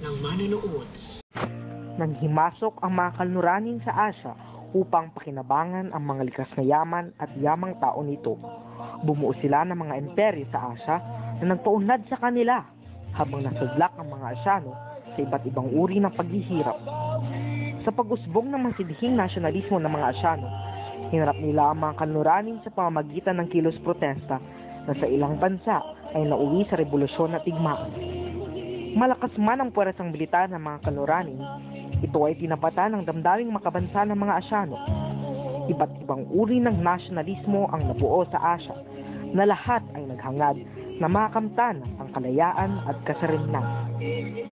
ng manonood. Nang himasok ang mga kanluranin sa Asya upang pakinabangan ang mga likas na yaman at yamang tao nito, bumuo sila ng mga imperyo sa Asya na nagpaunlad sa kanila habang nasadlak ang mga Asyano sa iba't ibang uri ng paghihirap. Sa pag-usbong ng masidhing nasyonalismo ng mga Asyano, hinarap nila ang mga kanluranin sa pamamagitan ng kilos protesta na sa ilang bansa ay nauwi sa revolusyon at digmaan. Malakas man ang puwersang militar ng mga kanluranin, ito ay tinapatan ng damdaming makabansa ng mga Asyano. Iba't ibang uri ng nasyonalismo ang nabuo sa Asya na lahat ay naghangad na makamtan ang kalayaan at kasarinlan.